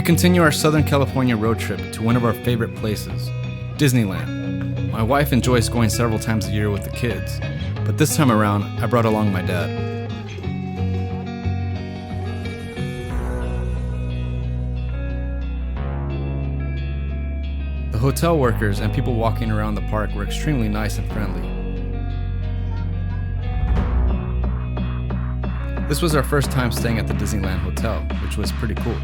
continue our Southern California road trip to one of our favorite places, Disneyland. My wife enjoys going several times a year with the kids, but this time around, I brought along my dad. The hotel workers and people walking around the park were extremely nice and friendly. This was our first time staying at the Disneyland Hotel, which was pretty cool.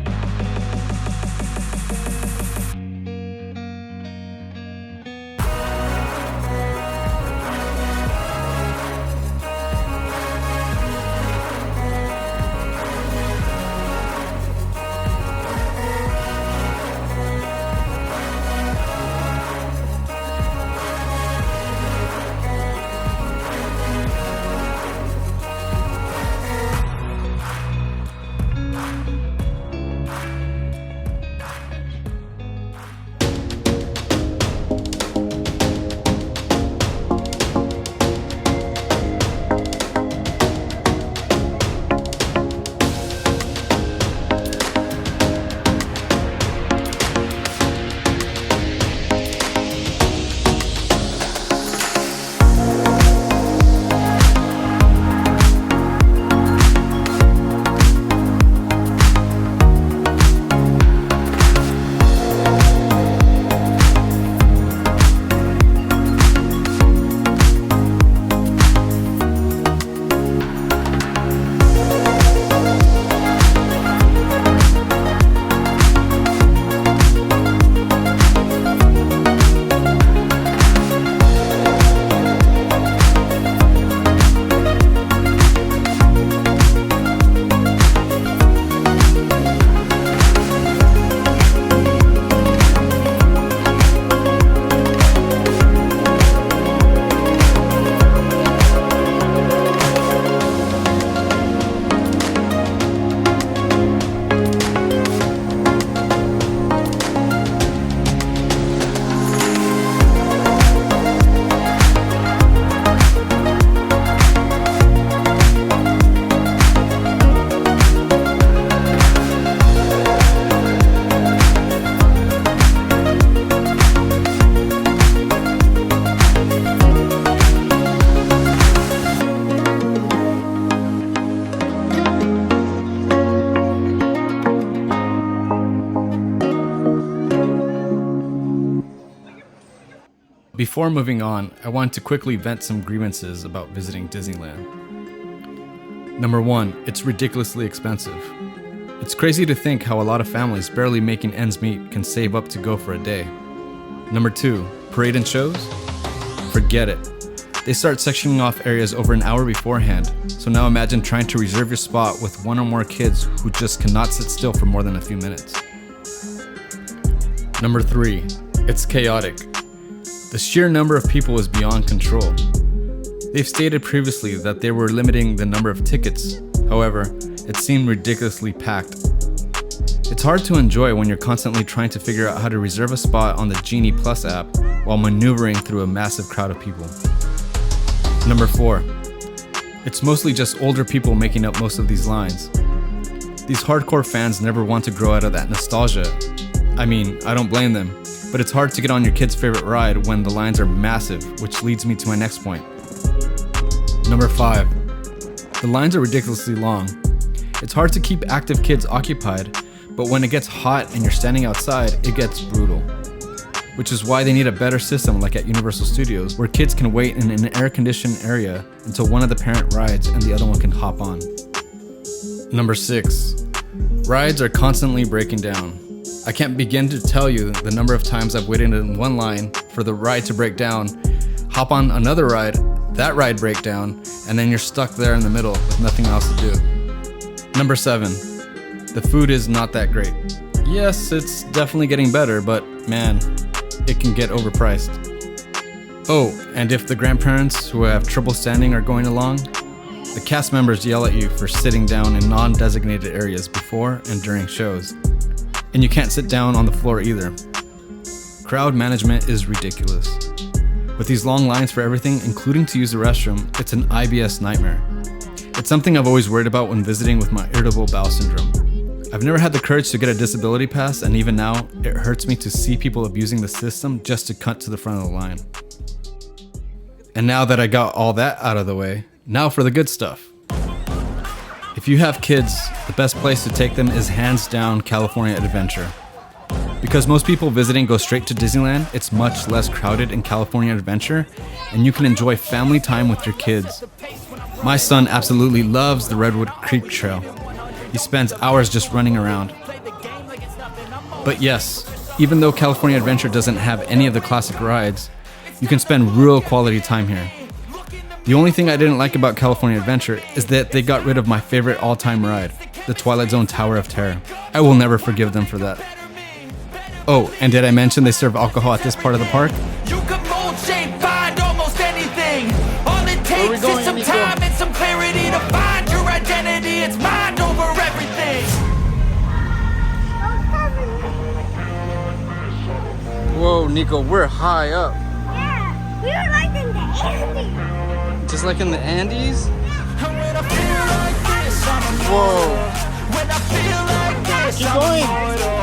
Before moving on, I want to quickly vent some grievances about visiting Disneyland. Number one, it's ridiculously expensive. It's crazy to think how a lot of families barely making ends meet can save up to go for a day. Number two, parade and shows? Forget it. They start sectioning off areas over an hour beforehand, so now imagine trying to reserve your spot with one or more kids who just cannot sit still for more than a few minutes. Number three, it's chaotic. The sheer number of people is beyond control. They've stated previously that they were limiting the number of tickets. However, it seemed ridiculously packed. It's hard to enjoy when you're constantly trying to figure out how to reserve a spot on the Genie Plus app while maneuvering through a massive crowd of people. Number four, it's mostly just older people making up most of these lines. These hardcore fans never want to grow out of that nostalgia. I mean, I don't blame them. But it's hard to get on your kid's favorite ride when the lines are massive, which leads me to my next point. Number five, the lines are ridiculously long. It's hard to keep active kids occupied, but when it gets hot and you're standing outside, it gets brutal. Which is why they need a better system like at Universal Studios, where kids can wait in an air-conditioned area until one of the parent rides and the other one can hop on. Number six, rides are constantly breaking down. I can't begin to tell you the number of times I've waited in one line for the ride to break down, hop on another ride, that ride break down, and then you're stuck there in the middle with nothing else to do. Number seven, the food is not that great. Yes, it's definitely getting better, but man, it can get overpriced. Oh, and if the grandparents who have trouble standing are going along, the cast members yell at you for sitting down in non-designated areas before and during shows. And you can't sit down on the floor either. Crowd management is ridiculous. With these long lines for everything, including to use the restroom, it's an IBS nightmare. It's something I've always worried about when visiting with my irritable bowel syndrome. I've never had the courage to get a disability pass, and even now, it hurts me to see people abusing the system just to cut to the front of the line. And now that I got all that out of the way, now for the good stuff. If you have kids, the best place to take them is hands down California Adventure. Because most people visiting go straight to Disneyland, it's much less crowded in California Adventure, and you can enjoy family time with your kids. My son absolutely loves the Redwood Creek Trail. He spends hours just running around. But yes, even though California Adventure doesn't have any of the classic rides, you can spend real quality time here. The only thing I didn't like about California Adventure is that they got rid of my favorite all-time ride, the Twilight Zone Tower of Terror. I will never forgive them for that. Oh, and did I mention they serve alcohol at this part of the park? You can mold, shape, find almost anything. All it takes is some time and some clarity to find your identity. It's mind over everything. Whoa, Nico, we're high up. Yeah, we were like in the Andes. Just like in the Andes? And when I feel like this, I'm Whoa. When I feel like this, Keep I'm going. immortal.